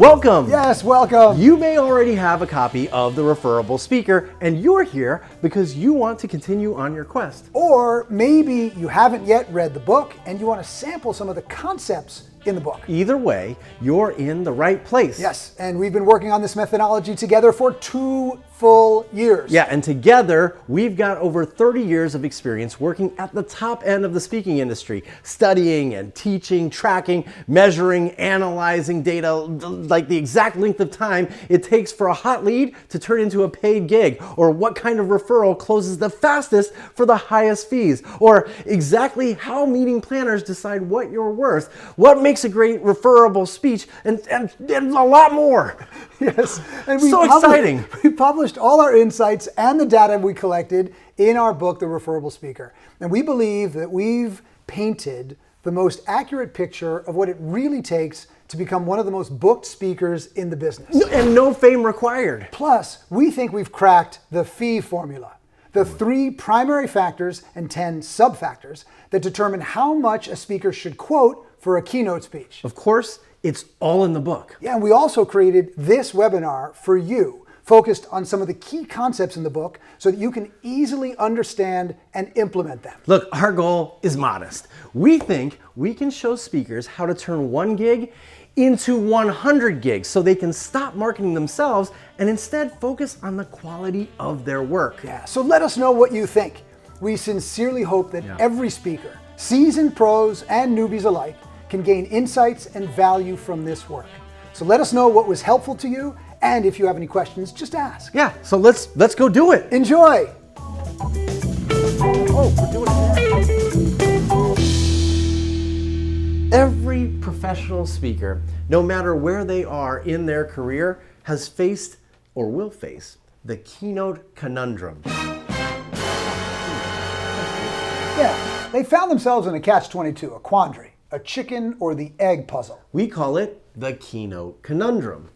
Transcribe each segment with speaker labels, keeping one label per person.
Speaker 1: welcome.
Speaker 2: Yes, welcome.
Speaker 1: You may already have a copy of The Referable Speaker, and you're here because you want to continue on your quest.
Speaker 2: Or maybe you haven't yet read the book and you want to sample some of the concepts in the book.
Speaker 1: Either way, you're in the right place.
Speaker 2: Yes, and we've been working on this methodology together for 2 full years.
Speaker 1: Yeah, and together we've got over 30 years of experience working at the top end of the speaking industry, studying and teaching, tracking, measuring, analyzing data, like the exact length of time it takes for a hot lead to turn into a paid gig, or what kind of referral closes the fastest for the highest fees, or exactly how meeting planners decide what you're worth, what makes a great referable speech, and a lot more.
Speaker 2: Yes, and
Speaker 1: exciting.
Speaker 2: We published all our insights and the data we collected in our book, The Referable Speaker. And we believe that we've painted the most accurate picture of what it really takes to become one of the most booked speakers in the business.
Speaker 1: And no fame required.
Speaker 2: Plus, we think we've cracked the fee formula, the 3 primary factors and 10 sub-factors that determine how much a speaker should quote for a keynote speech.
Speaker 1: Of course, it's all in the book.
Speaker 2: Yeah, and we also created this webinar for you, focused on some of the key concepts in the book so that you can easily understand and implement them.
Speaker 1: Look, our goal is modest. We think we can show speakers how to turn 1 gig into 100 gigs so they can stop marketing themselves and instead focus on the quality of their work.
Speaker 2: Yeah, so let us know what you think. We sincerely hope that every speaker, seasoned pros and newbies alike, can gain insights and value from this work. So let us know what was helpful to you, and if you have any questions, just ask.
Speaker 1: Yeah, so let's go do it.
Speaker 2: Enjoy.
Speaker 1: Oh, we're doing it now. Every professional speaker, no matter where they are in their career, has faced or will face the keynote conundrum.
Speaker 2: Yeah, they found themselves in a catch-22, a quandary, a chicken or the egg puzzle.
Speaker 1: We call it the keynote conundrum.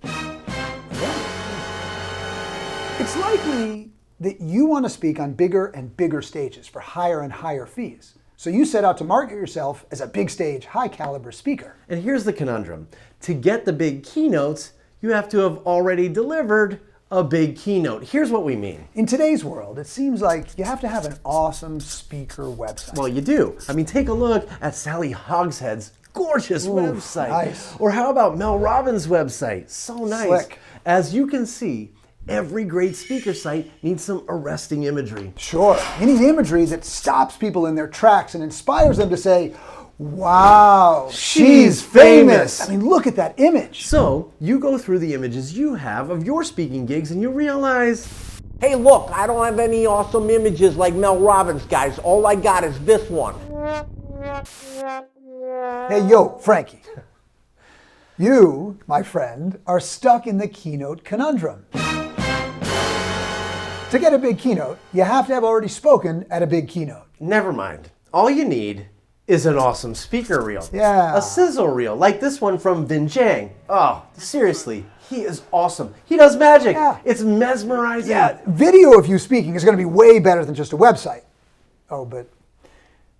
Speaker 2: It's likely that you want to speak on bigger and bigger stages for higher and higher fees. So you set out to market yourself as a big stage, high caliber speaker.
Speaker 1: And here's the conundrum. To get the big keynotes, you have to have already delivered a big keynote. Here's what we mean.
Speaker 2: In today's world, it seems like you have to have an awesome speaker website.
Speaker 1: Well, you do. I mean, take a look at Sally Hogshead's gorgeous website.
Speaker 2: Nice.
Speaker 1: Or how about Mel Robbins' website? So nice.
Speaker 2: Slick.
Speaker 1: As you can see, every great speaker site needs some arresting imagery.
Speaker 2: Sure, you need imagery that stops people in their tracks and inspires them to say, wow, she's famous. I mean, look at that image.
Speaker 1: So you go through the images you have of your speaking gigs and you realize,
Speaker 3: hey, look, I don't have any awesome images like Mel Robbins, guys. All I got is this one.
Speaker 2: Hey, yo, Frankie. You, my friend, are stuck in the keynote conundrum. To get a big keynote, you have to have already spoken at a big keynote.
Speaker 1: never mind. All you need is an awesome speaker reel.
Speaker 2: Yeah.
Speaker 1: A sizzle reel, like this one from Vin Jiang. Oh, seriously, he is awesome. He does magic.
Speaker 2: Yeah.
Speaker 1: It's mesmerizing.
Speaker 2: Yeah, video of you speaking is going to be way better than just a website. Oh, but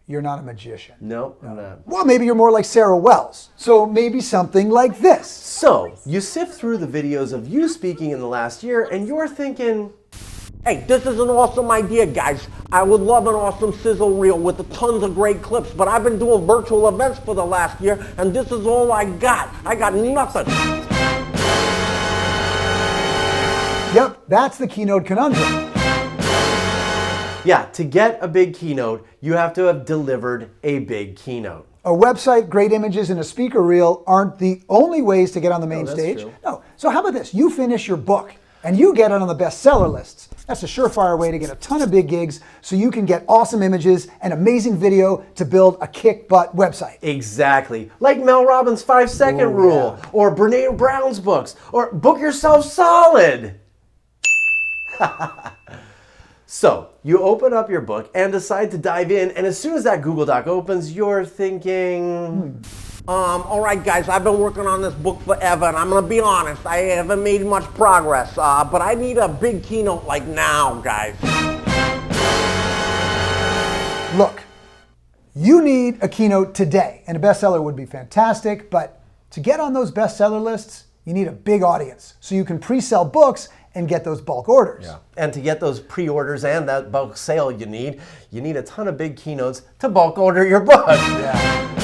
Speaker 2: you're not a magician.
Speaker 1: No, I'm not.
Speaker 2: Well, maybe you're more like Sarah Wells. So maybe something like this.
Speaker 1: So, you sift through the videos of you speaking in the last year and you're thinking,
Speaker 3: Hey, this is an awesome idea, guys. I would love an awesome sizzle reel with tons of great clips, but I've been doing virtual events for the last year, and this is all I got. I got nothing.
Speaker 2: Yep, that's the keynote conundrum.
Speaker 1: yeah, to get a big keynote, you have to have delivered a big keynote.
Speaker 2: A website, great images, and a speaker reel aren't the only ways to get on the main
Speaker 1: that's
Speaker 2: stage.
Speaker 1: true.
Speaker 2: No. So how about this? You finish your book and you get it on the bestseller lists. That's a surefire way to get a ton of big gigs so you can get awesome images and amazing video to build a kick-butt website.
Speaker 1: Exactly. Like Mel Robbins' 5-second rule, or Brene Brown's books, or Book Yourself Solid. So, you open up your book and decide to dive in, and as soon as that Google Doc opens, you're thinking...
Speaker 3: All right, guys, I've been working on this book forever, and I'm going to be honest, I haven't made much progress, but I need a big keynote like now, guys.
Speaker 2: Look, you need a keynote today, and a bestseller would be fantastic, but to get on those bestseller lists, you need a big audience so you can pre-sell books and get those bulk orders.
Speaker 1: Yeah. And to get those pre-orders and that bulk sale you need a ton of big keynotes to bulk order your book.
Speaker 2: Yeah.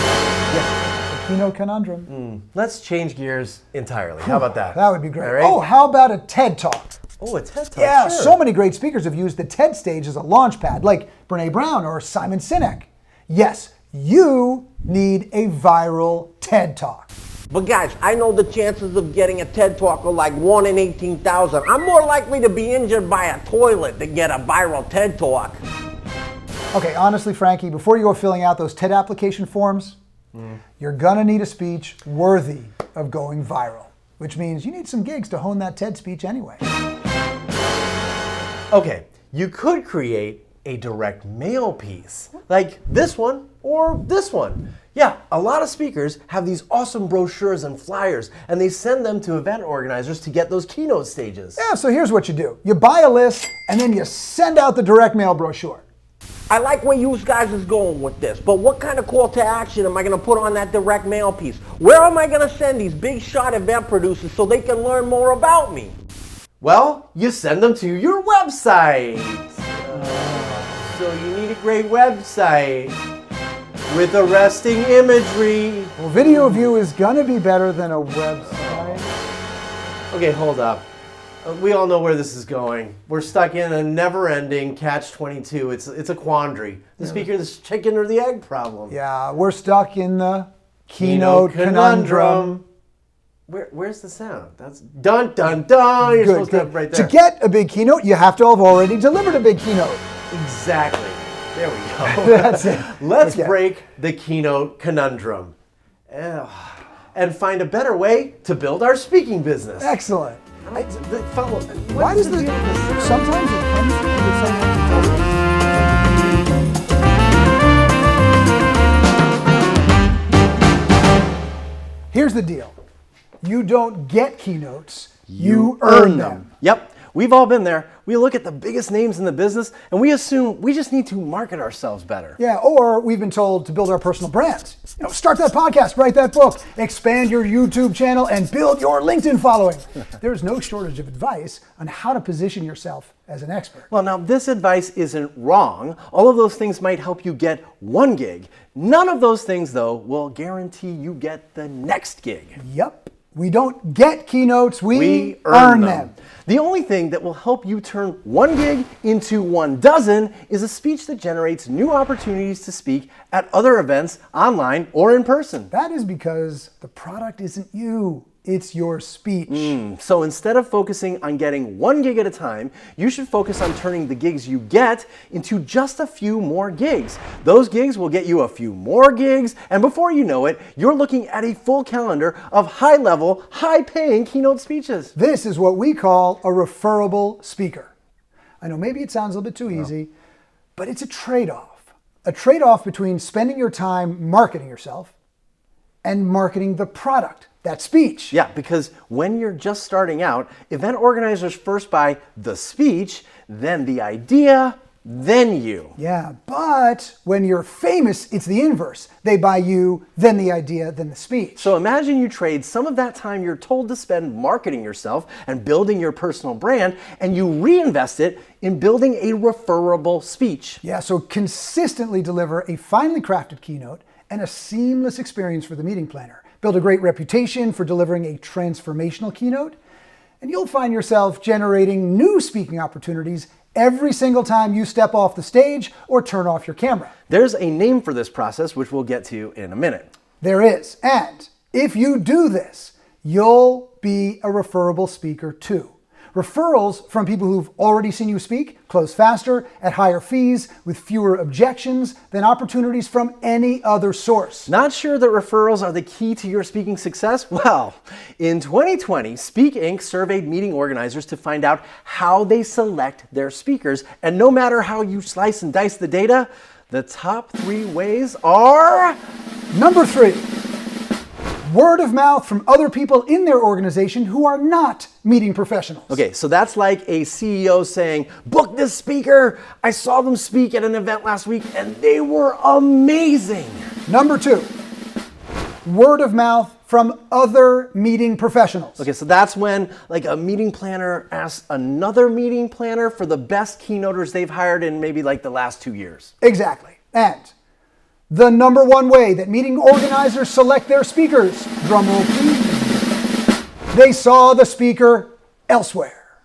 Speaker 2: The keynote conundrum.
Speaker 1: Let's change gears entirely. How about that?
Speaker 2: That would be great.
Speaker 1: All right?
Speaker 2: Oh, how about a TED Talk?
Speaker 1: Oh, a TED Talk.
Speaker 2: Yeah,
Speaker 1: sure.
Speaker 2: so many great speakers have used the TED stage as a launch pad, like Brene Brown or Simon Sinek. Yes, you need a viral TED Talk.
Speaker 3: But guys, I know the chances of getting a TED Talk are like 1 in 18,000. I'm more likely to be injured by a toilet than get a viral TED Talk.
Speaker 2: Okay, honestly, Frankie, before you go filling out those TED application forms, you're gonna need a speech worthy of going viral, which means you need some gigs to hone that TED speech anyway.
Speaker 1: Okay, you could create a direct mail piece, like this one or this one. Yeah, a lot of speakers have these awesome brochures and flyers, and they send them to event organizers to get those keynote stages.
Speaker 2: Yeah, so here's what you do. You buy a list, and then you send out the direct mail brochure.
Speaker 3: I like where you guys is going with this, but what kind of call to action am I going to put on that direct mail piece? Where am I going to send these big shot event producers so they can learn more about me?
Speaker 1: Well, you send them to your website. So you need a great website with arresting imagery.
Speaker 2: Well, video view is gonna be better than a website.
Speaker 1: Okay, hold up. We all know where this is going. We're stuck in a never-ending catch-22. It's a quandary. The speaker, the chicken or the egg problem.
Speaker 2: Yeah, we're stuck in the keynote conundrum.
Speaker 1: Where's the sound? That's dun dun dun. You're supposed to have it right there.
Speaker 2: To get a big keynote, you have to have already delivered a big keynote.
Speaker 1: Exactly. There we go.
Speaker 2: That's it.
Speaker 1: Let's
Speaker 2: Okay.
Speaker 1: break the keynote conundrum and find a better way to build our speaking business.
Speaker 2: Excellent.
Speaker 1: Why
Speaker 2: does the sometimes it comes with sometimes it doesn't. Here's the deal. You don't get keynotes, you earn them.
Speaker 1: Yep. We've all been there. We look at the biggest names in the business and we assume we just need to market ourselves better.
Speaker 2: Yeah, or we've been told to build our personal brands. Start that podcast, write that book, expand your YouTube channel, and build your LinkedIn following. There's no shortage of advice on how to position yourself as an expert.
Speaker 1: Well, now this advice isn't wrong. All of those things might help you get one gig. None of those things, though, will guarantee you get the next gig.
Speaker 2: Yep. We don't get keynotes, we earn them.
Speaker 1: The only thing that will help you turn one gig into 1 dozen is a speech that generates new opportunities to speak at other events, online or in person.
Speaker 2: That is because the product isn't you, it's your speech.
Speaker 1: So instead of focusing on getting 1 gig at a time, you should focus on turning the gigs you get into just a few more gigs. Those gigs will get you a few more gigs, and before you know it, you're looking at a full calendar of high-level, high-paying keynote speeches.
Speaker 2: This is what we call a referable speaker. I know maybe it sounds a little bit too easy, but it's a trade-off. A trade-off between spending your time marketing yourself and marketing the product, that speech.
Speaker 1: Yeah, because when you're just starting out, event organizers first buy the speech, then the idea, then you.
Speaker 2: Yeah, but when you're famous, it's the inverse. They buy you, then the idea, then the speech.
Speaker 1: So imagine you trade some of that time you're told to spend marketing yourself and building your personal brand, and you reinvest it in building a referable speech.
Speaker 2: Yeah, so consistently deliver a finely crafted keynote and a seamless experience for the meeting planner. Build a great reputation for delivering a transformational keynote, and you'll find yourself generating new speaking opportunities every single time you step off the stage or turn off your camera.
Speaker 1: There's a name for this process, which we'll get to in a minute.
Speaker 2: There is, and if you do this, you'll be a referable speaker too. Referrals from people who've already seen you speak close faster, at higher fees, with fewer objections than opportunities from any other source.
Speaker 1: Not sure that referrals are the key to your speaking success? Well, in 2020, Speak Inc. surveyed meeting organizers to find out how they select their speakers. And no matter how you slice and dice the data, the top 3 ways are...
Speaker 2: Number 3, word of mouth from other people in their organization who are not meeting professionals.
Speaker 1: Okay, so that's like a CEO saying, book this speaker. I saw them speak at an event last week and they were amazing.
Speaker 2: Number 2, word of mouth from other meeting professionals.
Speaker 1: Okay, so that's when like a meeting planner asks another meeting planner for the best keynoters they've hired in maybe like the last 2 years.
Speaker 2: Exactly. And the number one way that meeting organizers select their speakers, drumroll please, they saw the speaker elsewhere.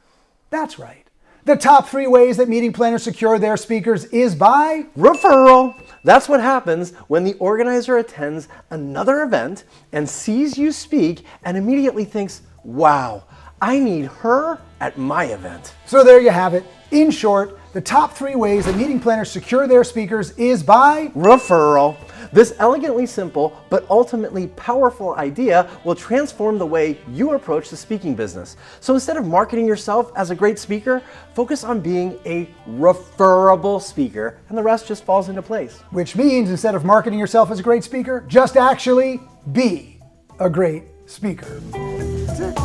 Speaker 2: That's right. The top 3 ways that meeting planners secure their speakers is by
Speaker 1: Referral. That's what happens when the organizer attends another event and sees you speak and immediately thinks, wow, I need her at my event.
Speaker 2: So there you have it. In short, the top 3 ways that meeting planners secure their speakers is by
Speaker 1: Referral. This elegantly simple but ultimately powerful idea will transform the way you approach the speaking business. So instead of marketing yourself as a great speaker, focus on being a referable speaker, and the rest just falls into place.
Speaker 2: which means instead of marketing yourself as a great speaker, just actually be a great speaker. That's it.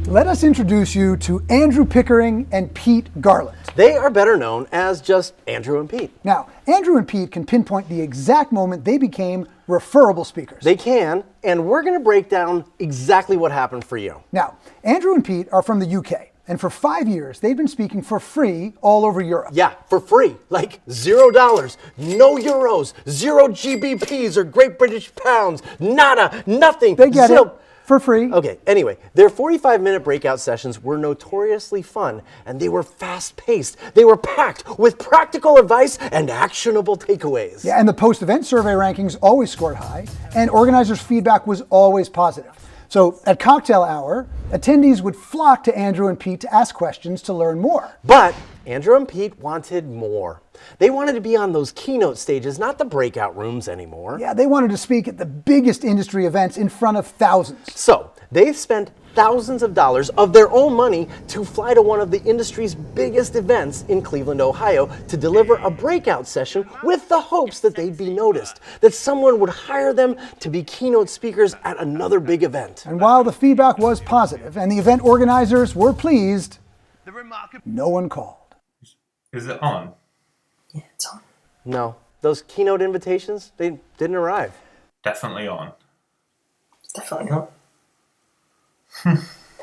Speaker 2: Let us introduce you to Andrew Pickering and Pete Garland.
Speaker 1: They are better known as just Andrew and Pete.
Speaker 2: Now, Andrew and Pete can pinpoint the exact moment they became referable speakers.
Speaker 1: They can, and we're going to break down exactly what happened for you.
Speaker 2: Now, Andrew and Pete are from the UK, and for 5 years, they've been speaking for free all over Europe.
Speaker 1: Yeah, for free, like $0, no euros, 0 GBPs or Great British pounds, nada, nothing.
Speaker 2: They get
Speaker 1: zip.
Speaker 2: it for free.
Speaker 1: Okay, anyway, their 45-minute breakout sessions were notoriously fun, and they were fast-paced. They were packed with practical advice and actionable takeaways.
Speaker 2: Yeah, and the post-event survey rankings always scored high, and organizers' feedback was always positive. So at cocktail hour, attendees would flock to Andrew and Pete to ask questions to learn more.
Speaker 1: But Andrew and Pete wanted more. They wanted to be on those keynote stages, not the breakout rooms anymore.
Speaker 2: Yeah, they wanted to speak at the biggest industry events in front of thousands.
Speaker 1: So they've spent thousands of dollars of their own money to fly to one of the industry's biggest events in Cleveland, Ohio, to deliver a breakout session with the hopes that they'd be noticed, that someone would hire them to be keynote speakers at another big event.
Speaker 2: And while the feedback was positive and the event organizers were pleased, no one called.
Speaker 4: Is it on?
Speaker 5: Yeah, it's on.
Speaker 1: No, those keynote invitations, they didn't arrive.
Speaker 4: Definitely on.
Speaker 5: It's definitely not.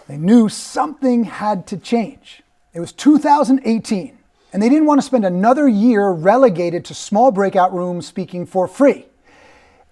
Speaker 2: They knew something had to change. It was 2018, and they didn't want to spend another year relegated to small breakout rooms speaking for free.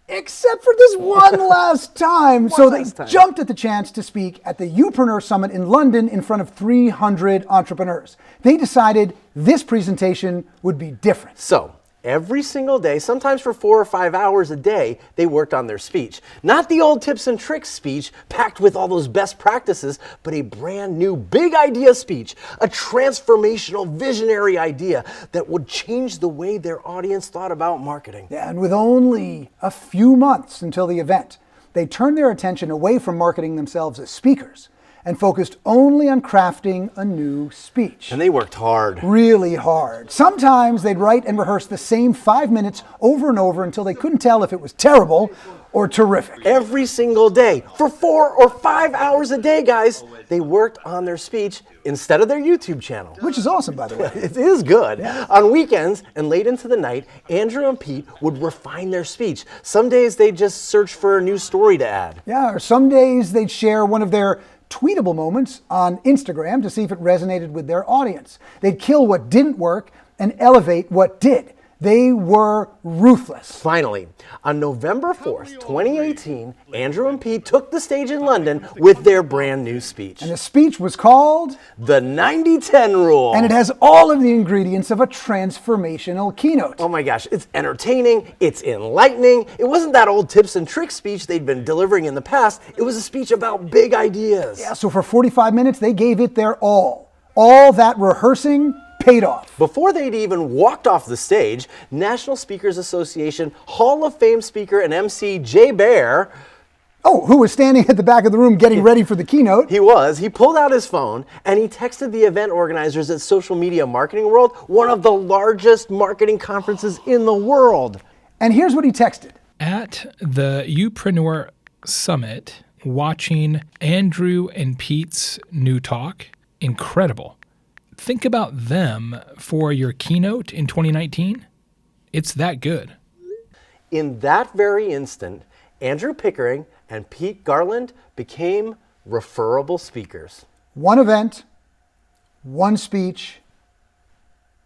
Speaker 2: Except for this one last time. So they jumped at the chance to speak at the Youpreneur Summit in London in front of 300 entrepreneurs. They decided this presentation would be different.
Speaker 1: So, every single day, sometimes for 4 or 5 hours a day, they worked on their speech. Not the old tips and tricks speech packed with all those best practices, but a brand new big idea speech, a transformational visionary idea that would change the way their audience thought about marketing.
Speaker 2: Yeah, and with only a few months until the event, they turned their attention away from marketing themselves as speakers and focused only on crafting a new speech.
Speaker 1: And they worked hard.
Speaker 2: Really hard. Sometimes they'd write and rehearse the same 5 minutes over and over until they couldn't tell if it was terrible or terrific.
Speaker 1: Every single day, for 4 or 5 hours a day, guys, they worked on their speech instead of their YouTube channel.
Speaker 2: Which is awesome, by the way.
Speaker 1: It is good. On weekends and late into the night, Andrew and Pete would refine their speech. Some days they'd just search for a new story to add.
Speaker 2: Yeah, or some days they'd share one of their tweetable moments on Instagram to see if it resonated with their audience. They'd kill what didn't work and elevate what did. They were ruthless.
Speaker 1: Finally, on November 4th, 2018, Andrew and Pete took the stage in London with their brand new speech.
Speaker 2: And the speech was called
Speaker 1: The 90-10 Rule.
Speaker 2: And it has all of the ingredients of a transformational keynote.
Speaker 1: Oh my gosh, it's entertaining, it's enlightening. It wasn't that old tips and tricks speech they'd been delivering in the past. It was a speech about big ideas.
Speaker 2: Yeah, so for 45 minutes, they gave it their all. All that rehearsing paid off.
Speaker 1: Before they'd even walked off the stage, National Speakers Association Hall of Fame speaker and MC Jay Baer,
Speaker 2: who was standing at the back of the room getting ready for the keynote.
Speaker 1: he pulled out his phone and he texted the event organizers at Social Media Marketing World, one of the largest marketing conferences in the world.
Speaker 2: And here's what he texted.
Speaker 6: At the Youpreneur Summit, watching Andrew and Pete's new talk, incredible. Think about them for your keynote in 2019. It's that good.
Speaker 1: In that very instant, Andrew Pickering and Pete Garland became referable speakers.
Speaker 2: One event, one speech,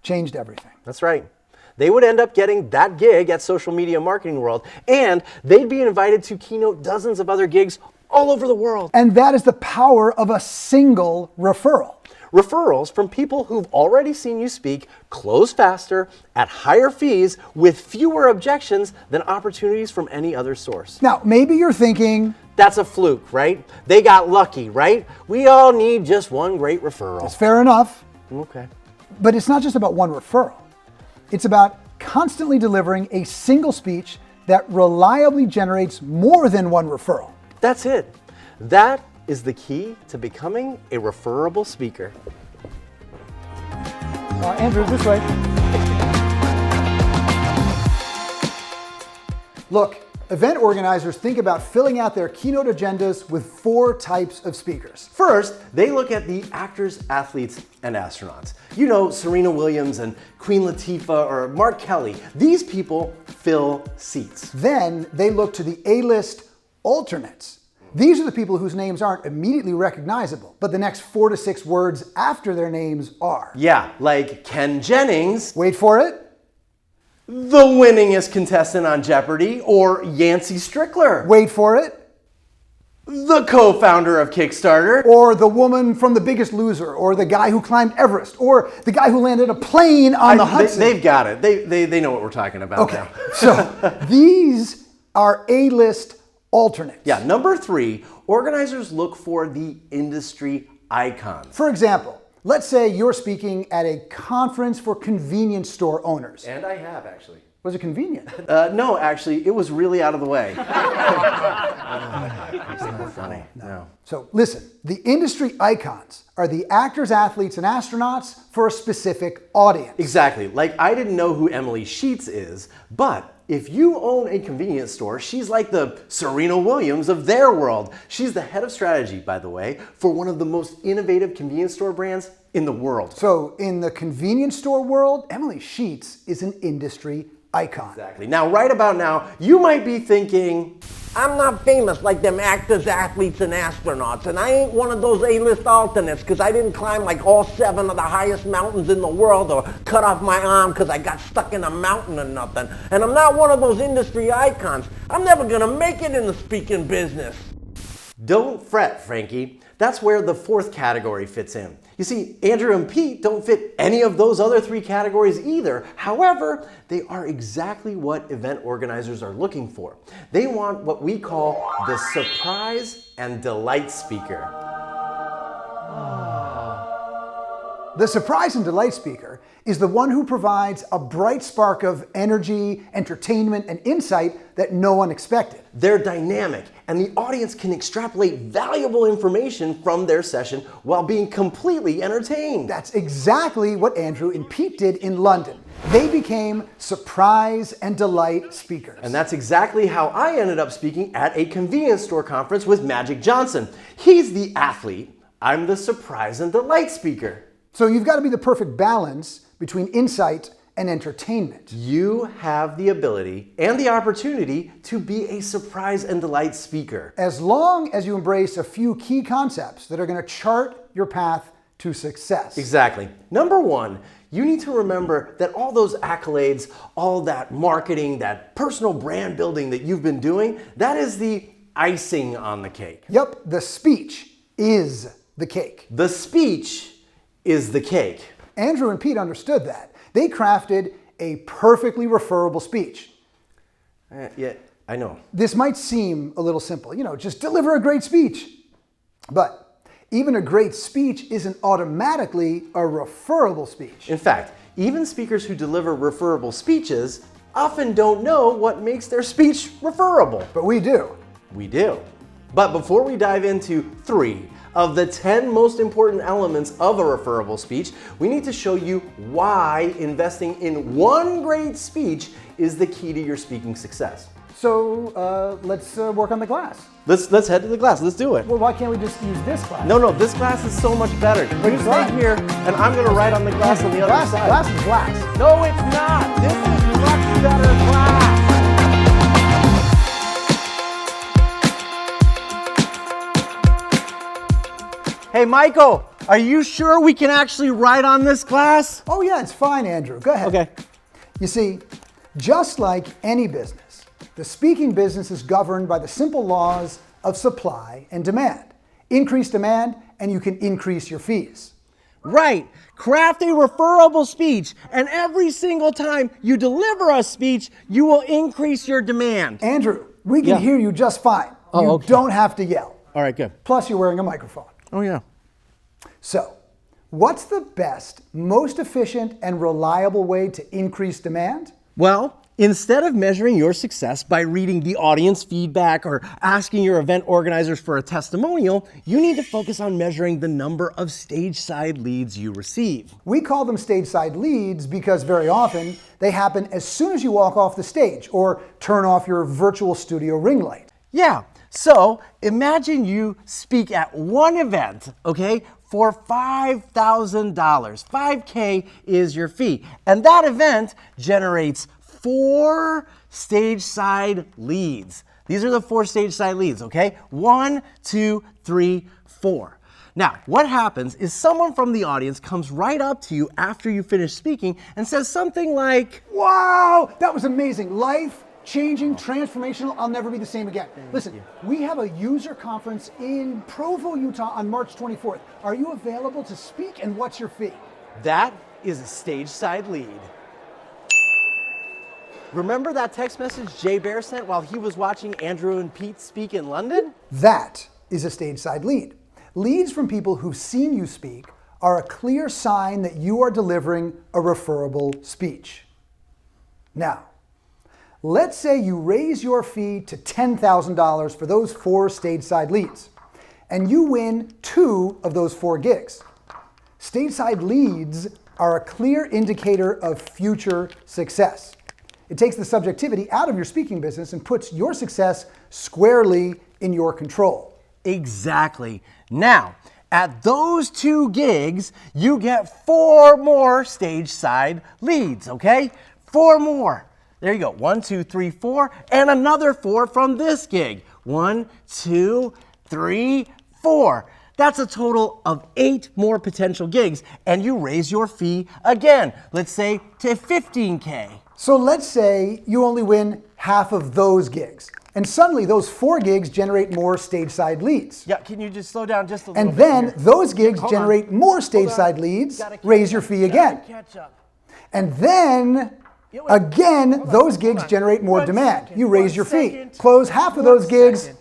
Speaker 2: changed everything.
Speaker 1: That's right. They would end up getting that gig at Social Media Marketing World, and they'd be invited to keynote dozens of other gigs all over the world.
Speaker 2: And that is the power of a single referral.
Speaker 1: Referrals from people who've already seen you speak close faster, at higher fees, with fewer objections than opportunities from any other source.
Speaker 2: Now, maybe you're thinking,
Speaker 1: That's a fluke, right? They got lucky, right? We all need just one great referral.
Speaker 2: it's fair enough,
Speaker 1: Okay.
Speaker 2: but it's not just about one referral. It's about constantly delivering a single speech that reliably generates more than one referral.
Speaker 1: That's it. That is the key to becoming a referable speaker.
Speaker 2: Andrew, this way. Look, event organizers think about filling out their keynote agendas with 4 types of speakers.
Speaker 1: First, they look at the actors, athletes, and astronauts. You know, Serena Williams and Queen Latifah or Mark Kelly. These people fill seats.
Speaker 2: Then they look to the A-list alternates. These are the people whose names aren't immediately recognizable, but the next 4 to 6 words after their names are.
Speaker 1: Yeah, like Ken Jennings,
Speaker 2: Wait for it.
Speaker 1: the winningest contestant on Jeopardy, or Yancey Strickler,
Speaker 2: Wait for it.
Speaker 1: the co-founder of Kickstarter.
Speaker 2: Or the woman from The Biggest Loser, or the guy who climbed Everest, or the guy who landed a plane on the Hudson.
Speaker 1: They've got it. They know what we're talking about
Speaker 2: Okay,
Speaker 1: now.
Speaker 2: so these are A-list alternates.
Speaker 1: Yeah, number 3, organizers look for the industry icons.
Speaker 2: For example, let's say you're speaking at a conference for convenience store owners.
Speaker 1: And I have, actually.
Speaker 2: Was it convenient?
Speaker 1: No, actually, it was really out of the way. It's not funny. No.
Speaker 2: So listen, the industry icons are the actors, athletes, and astronauts for a specific audience.
Speaker 1: Exactly. Like, I didn't know who Emily Sheets is, but if you own a convenience store, she's like the Serena Williams of their world. She's the head of strategy, by the way, for one of the most innovative convenience store brands in the world.
Speaker 2: So in the convenience store world, Emily Sheets is an industry icon.
Speaker 1: Exactly. Now, right about now, you might be thinking,
Speaker 3: I'm not famous like them actors, athletes, and astronauts, and I ain't one of those A-list alternates because I didn't climb like all 7 of the highest mountains in the world or cut off my arm because I got stuck in a mountain or nothing. And I'm not one of those industry icons. I'm never gonna make it in the speaking business.
Speaker 1: don't fret, Frankie. That's where the 4th category fits in. You see, Andrew and Pete don't fit any of those other 3 categories either. However, they are exactly what event organizers are looking for. They want what we call the surprise and delight speaker.
Speaker 2: The surprise and delight speaker is the one who provides a bright spark of energy, entertainment, and insight that no one expected.
Speaker 1: They're dynamic, and the audience can extrapolate valuable information from their session while being completely entertained.
Speaker 2: That's exactly what Andrew and Pete did in London. They became surprise and delight speakers.
Speaker 1: And that's exactly how I ended up speaking at a convenience store conference with Magic Johnson. He's the athlete, I'm the surprise and delight speaker.
Speaker 2: So you've got to be the perfect balance between insight and entertainment.
Speaker 1: You have the ability and the opportunity to be a surprise and delight speaker.
Speaker 2: As long as you embrace a few key concepts that are going to chart your path to success.
Speaker 1: Exactly. Number 1, you need to remember that all those accolades, all that marketing, that personal brand building that you've been doing, that is the icing on the cake.
Speaker 2: Yep, the speech is the cake.
Speaker 1: The speech is the cake.
Speaker 2: Andrew and Pete understood that. They crafted a perfectly referable speech.
Speaker 1: Yeah, I know.
Speaker 2: This might seem a little simple, just deliver a great speech. But even a great speech isn't automatically a referable speech.
Speaker 1: In fact, even speakers who deliver referable speeches often don't know what makes their speech referable.
Speaker 2: But we do.
Speaker 1: We do. But before we dive into 3 of the 10 most important elements of a referable speech, we need to show you why investing in one great speech is the key to your speaking success.
Speaker 2: So let's work on the glass.
Speaker 1: Let's head to the glass. Let's do it.
Speaker 2: Well, why can't we just use this glass?
Speaker 1: No, this glass is so much better. You
Speaker 2: try.
Speaker 1: stay here, and I'm gonna write on the glass on the other
Speaker 2: Glass,
Speaker 1: side.
Speaker 2: glass is glass.
Speaker 1: No, it's not. This is much better glass. Hey, Michael, are you sure we can actually write on this glass?
Speaker 2: Oh yeah, it's fine, Andrew. Go ahead.
Speaker 1: Okay.
Speaker 2: You see, just like any business, the speaking business is governed by the simple laws of supply and demand. Increase demand, and you can increase your fees.
Speaker 1: Right. Craft a referable speech, and every single time you deliver a speech, you will increase your demand.
Speaker 2: Andrew, we can
Speaker 1: Yeah.
Speaker 2: hear you just fine.
Speaker 1: Oh,
Speaker 2: You
Speaker 1: okay.
Speaker 2: don't have to yell.
Speaker 1: All right, good.
Speaker 2: Plus, you're wearing a microphone.
Speaker 1: Oh, yeah.
Speaker 2: So, what's the best, most efficient, and reliable way to increase demand?
Speaker 1: Well, instead of measuring your success by reading the audience feedback or asking your event organizers for a testimonial, you need to focus on measuring the number of stage side leads you receive.
Speaker 2: We call them stage side leads because very often they happen as soon as you walk off the stage or turn off your virtual studio ring light.
Speaker 1: Yeah, so imagine you speak at one event, okay, for $5,000. $5K is your fee. And that event generates 4 stage side leads. These are the 4 stage side leads, okay? 1, 2, 3, 4. Now, what happens is someone from the audience comes right up to you after you finish speaking and says something like,
Speaker 2: Wow, that was amazing. Life-changing, transformational. I'll never be the same again. Listen, we have a user conference in Provo, Utah on March 24th. Are you available to speak, and what's your fee?
Speaker 1: that is a stage side lead. Remember that text message Jay Bear sent while he was watching Andrew and Pete speak in London?
Speaker 2: That is a stage side lead. Leads from people who've seen you speak are a clear sign that you are delivering a referable speech. Now, let's say you raise your fee to $10,000 for those 4 stage side leads, and you win 2 of those 4 gigs. Stage side leads are a clear indicator of future success. It takes the subjectivity out of your speaking business and puts your success squarely in your control.
Speaker 1: Exactly. Now, at those 2 gigs, you get 4 more stage side leads, okay? 4 more. There you go. 1, 2, 3, 4, and another 4 from this gig. 1, 2, 3, 4. That's a total of 8 more potential gigs, and you raise your fee again, let's say to $15K.
Speaker 2: So let's say you only win half of those gigs, and suddenly those 4 gigs generate more stage side leads.
Speaker 1: Yeah, can you just slow down just a little
Speaker 2: And
Speaker 1: bit
Speaker 2: then
Speaker 1: here?
Speaker 2: those gigs
Speaker 1: Hold on.
Speaker 2: generate more stage
Speaker 1: Hold on.
Speaker 2: side leads,
Speaker 1: Gotta catch
Speaker 2: raise your
Speaker 1: up.
Speaker 2: fee
Speaker 1: Gotta
Speaker 2: again.
Speaker 1: catch up.
Speaker 2: And then,
Speaker 1: wait.
Speaker 2: again,
Speaker 1: Hold on,
Speaker 2: those
Speaker 1: hold
Speaker 2: gigs
Speaker 1: on.
Speaker 2: generate more
Speaker 1: 1
Speaker 2: demand.
Speaker 1: second,
Speaker 2: You raise
Speaker 1: 1
Speaker 2: your fee.
Speaker 1: second,
Speaker 2: Close half of
Speaker 1: 1
Speaker 2: those gigs.
Speaker 1: second.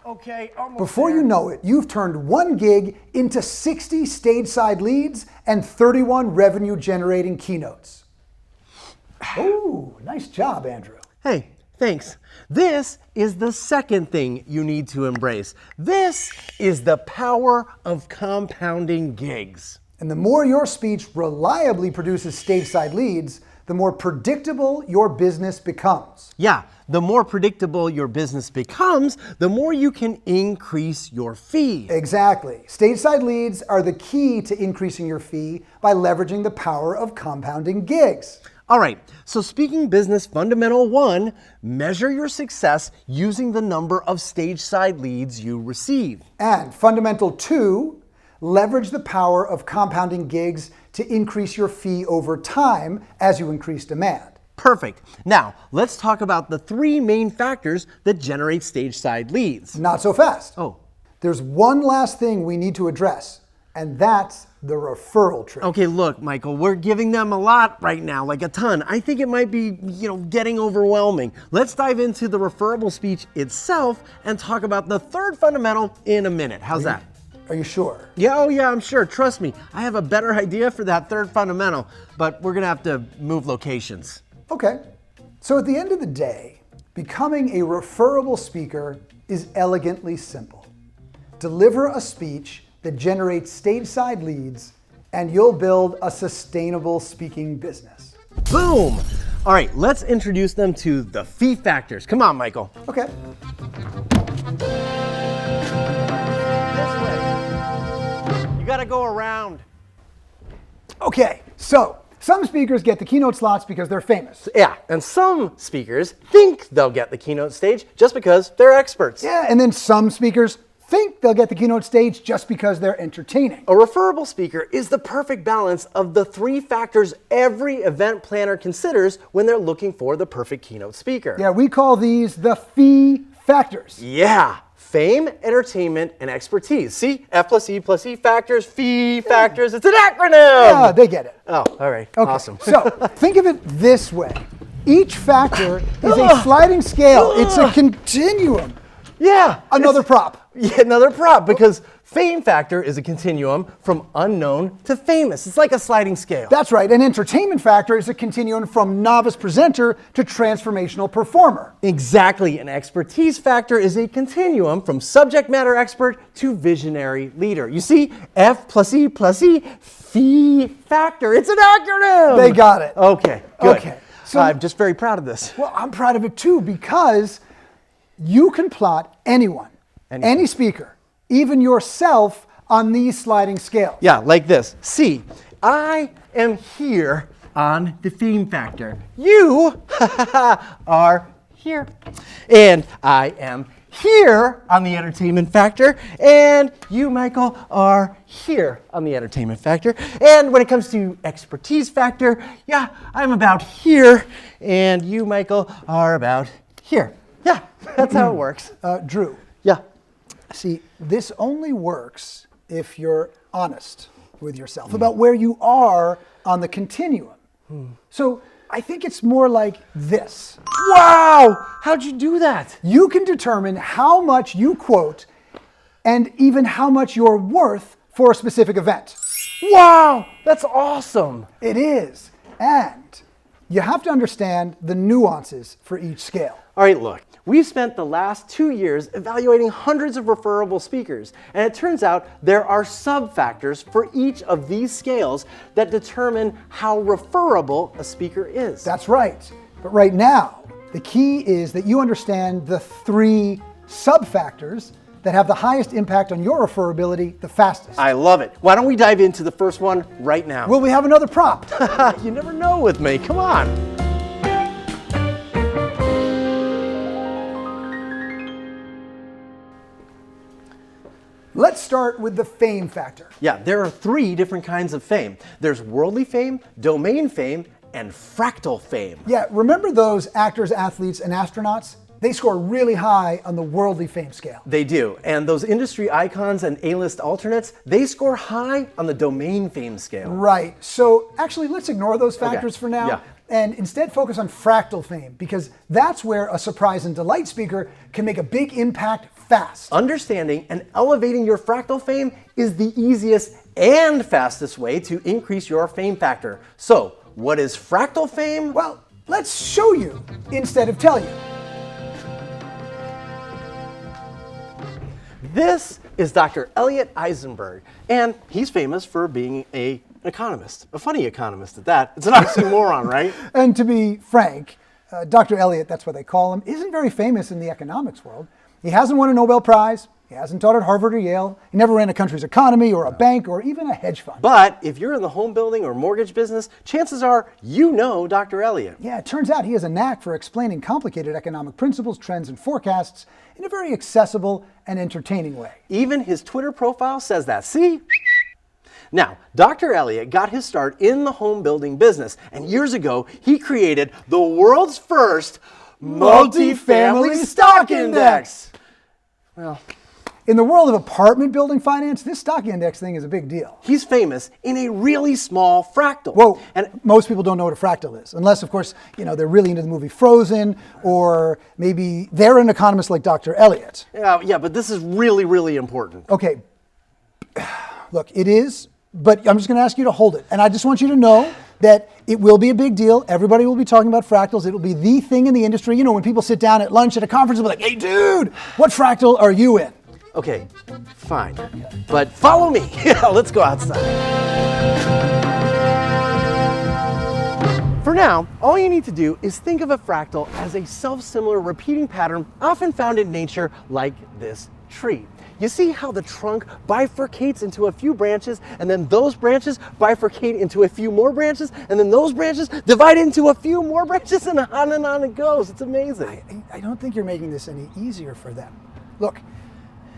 Speaker 1: Okay, almost
Speaker 2: Before
Speaker 1: there.
Speaker 2: you know it, you've turned 1 gig into 60 stage side leads and 31 revenue generating keynotes. Ooh, nice job, Andrew.
Speaker 1: Hey, thanks. This is the second thing you need to embrace. This is the power of compounding gigs.
Speaker 2: And the more your speech reliably produces stage side leads, the more predictable your business becomes.
Speaker 1: Yeah, the more predictable your business becomes, the more you can increase your fee.
Speaker 2: Exactly. Stage side leads are the key to increasing your fee by leveraging the power of compounding gigs.
Speaker 1: All right, so speaking business fundamental 1, measure your success using the number of stage side leads you receive.
Speaker 2: And fundamental 2, leverage the power of compounding gigs to increase your fee over time as you increase demand.
Speaker 1: Perfect. Now, let's talk about the 3 main factors that generate stage side leads.
Speaker 2: Not so fast.
Speaker 1: Oh.
Speaker 2: There's one last thing we need to address, and that's the referral trick.
Speaker 1: Okay, look, Michael, we're giving them a lot right now, like a ton. I think it might be, getting overwhelming. Let's dive into the referable speech itself and talk about the 3rd fundamental in a minute. How's that?
Speaker 2: Are you sure?
Speaker 1: Yeah, oh yeah, I'm sure. Trust me, I have a better idea for that 3rd fundamental, but we're gonna have to move locations.
Speaker 2: Okay. So at the end of the day, becoming a referable speaker is elegantly simple. Deliver a speech that generates stage side leads, and you'll build a sustainable speaking business.
Speaker 1: Boom! All right, let's introduce them to the phi factors. Come on, Michael.
Speaker 2: Okay.
Speaker 1: This way. You gotta go around.
Speaker 2: Okay, so some speakers get the keynote slots because they're famous.
Speaker 1: Yeah, and some speakers think they'll get the keynote stage just because they're experts.
Speaker 2: Yeah, and then some speakers think they'll get the keynote stage just because they're entertaining.
Speaker 1: A referable speaker is the perfect balance of the three factors every event planner considers when they're looking for the perfect keynote speaker.
Speaker 2: Yeah, we call these the phi factors.
Speaker 1: Yeah, fame, entertainment, and expertise. See, F plus E factors, phi factors, it's an acronym!
Speaker 2: Yeah, they get it.
Speaker 1: Oh, all right,
Speaker 2: Okay,
Speaker 1: awesome.
Speaker 2: so think of it this way. Each factor is a sliding scale. It's a continuum.
Speaker 1: Yeah.
Speaker 2: Another prop.
Speaker 1: Yeah, another prop, because fame factor is a continuum from unknown to famous. It's like a sliding scale.
Speaker 2: That's right. An entertainment factor is a continuum from novice presenter to transformational performer.
Speaker 1: Exactly. An expertise factor is a continuum from subject matter expert to visionary leader. You see, F plus E, phi factor. It's an acronym.
Speaker 2: They got it.
Speaker 1: Okay, good.
Speaker 2: Okay, so-
Speaker 1: I'm just very proud of this.
Speaker 2: Well, I'm proud of it too because you can plot anyone, any speaker, even yourself on these sliding scales.
Speaker 1: Yeah, like this. See, I am here on the fame factor. You are here. And I am here on the entertainment factor. And you, Michael, are here on the entertainment factor. And when it comes to expertise factor, yeah, I'm about here. And you, Michael, are about here. Yeah, that's how it works.
Speaker 2: Drew,
Speaker 1: Yeah.
Speaker 2: see, this only works if you're honest with yourself about where you are on the continuum. So I think it's more like this.
Speaker 1: Wow! How'd you do that?
Speaker 2: You can determine how much you quote and even how much you're worth for a specific event.
Speaker 1: Wow! That's awesome!
Speaker 2: It is. And you have to understand the nuances for each scale.
Speaker 1: All right, look, we've spent the last 2 years evaluating hundreds of referable speakers, and it turns out there are sub-factors for each of these scales that determine how referable a speaker is.
Speaker 2: That's right. But right now, the key is that you understand the three sub-factors that have the highest impact on your referability the fastest.
Speaker 1: I love it. Why don't we dive into the first one right now?
Speaker 2: Will we have another prop?
Speaker 1: You never know with me. Come on.
Speaker 2: Let's start with the fame factor.
Speaker 1: Yeah, there are 3 different kinds of fame. There's worldly fame, domain fame, and fractal fame.
Speaker 2: Yeah, remember those actors, athletes, and astronauts? They score really high on the worldly fame scale.
Speaker 1: They do. And those industry icons and A-list alternates, they score high on the domain fame scale.
Speaker 2: Right. So actually, let's ignore those factors for now.
Speaker 1: Yeah.
Speaker 2: And instead focus on fractal fame, because that's where a surprise and delight speaker can make a big impact fast.
Speaker 1: Understanding and elevating your fractal fame is the easiest and fastest way to increase your fame factor. So, what is fractal fame?
Speaker 2: Well, let's show you instead of tell you.
Speaker 1: This is Dr. Elliot Eisenberg, and he's famous for being an economist, a funny economist at that. It's an oxymoron, right?
Speaker 2: And to be frank, Dr. Elliot, that's what they call him, isn't very famous in the economics world. He hasn't won a Nobel Prize. He hasn't taught at Harvard or Yale. He never ran a country's economy or a bank or even a hedge fund.
Speaker 1: But if you're in the home building or mortgage business, chances are you know Dr. Elliot.
Speaker 2: Yeah, it turns out he has a knack for explaining complicated economic principles, trends, and forecasts in a very accessible and entertaining way.
Speaker 1: Even his Twitter profile says that. See? Now, Dr. Elliot got his start in the home building business, and years ago, he created the world's first multifamily stock index. Well,
Speaker 2: In the world of apartment building finance, this stock index thing is a big deal.
Speaker 1: he's famous in a really small fractal.
Speaker 2: Whoa,
Speaker 1: And
Speaker 2: most people don't know what a fractal is, unless, of course, they're really into the movie Frozen, or maybe they're an economist like Dr. Elliot.
Speaker 1: yeah, but this is really, really important.
Speaker 2: Okay, look, it is, but I'm just going to ask you to hold it. And I just want you to know that it will be a big deal. Everybody will be talking about fractals. It will be the thing in the industry. When people sit down at lunch at a conference, they'll be like, hey, dude, what fractal are you in?
Speaker 1: Okay, fine. But follow me. Let's go outside. For now, all you need to do is think of a fractal as a self-similar repeating pattern often found in nature like this tree. You see how the trunk bifurcates into a few branches, and then those branches bifurcate into a few more branches, and then those branches divide into a few more branches, and on it goes. It's amazing.
Speaker 2: I don't think you're making this any easier for them. Look,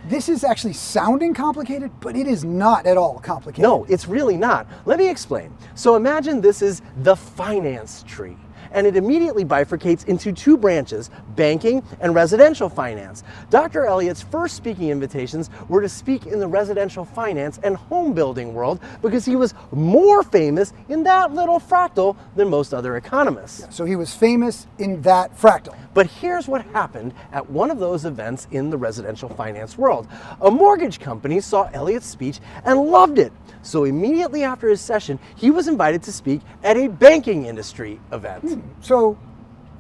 Speaker 2: this is actually sounding complicated, but it is not at all complicated.
Speaker 1: No, it's really not. Let me explain. So imagine this is the finance tree, and it immediately bifurcates into two branches, banking and residential finance. Dr. Elliott's first speaking invitations were to speak in the residential finance and home building world because he was more famous in that little fractal than most other economists.
Speaker 2: So he was famous in that fractal.
Speaker 1: But here's what happened at one of those events in the residential finance world. A mortgage company saw Elliott's speech and loved it. So immediately after his session, he was invited to speak at a banking industry event.
Speaker 2: So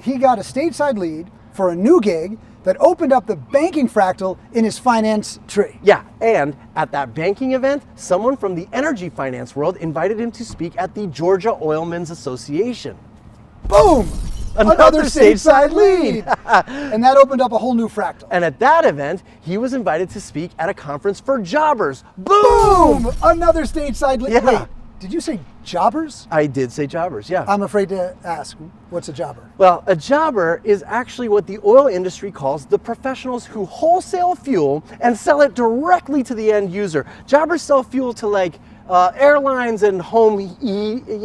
Speaker 2: he got a stateside lead for a new gig that opened up the banking fractal in his finance tree.
Speaker 1: Yeah, and at that banking event, someone from the energy finance world invited him to speak at the Georgia Oilmen's Association.
Speaker 2: Boom!
Speaker 1: Another stateside lead.
Speaker 2: And that opened up a whole new fractal.
Speaker 1: And at that event, he was invited to speak at a conference for jobbers.
Speaker 2: Boom! Another stateside lead.
Speaker 1: Yeah.
Speaker 2: Wait, did you say jobbers?
Speaker 1: I did say jobbers, yeah.
Speaker 2: I'm afraid to ask, what's a jobber?
Speaker 1: Well, a jobber is actually what the oil industry calls the professionals who wholesale fuel and sell it directly to the end user. Jobbers sell fuel to airlines and home heating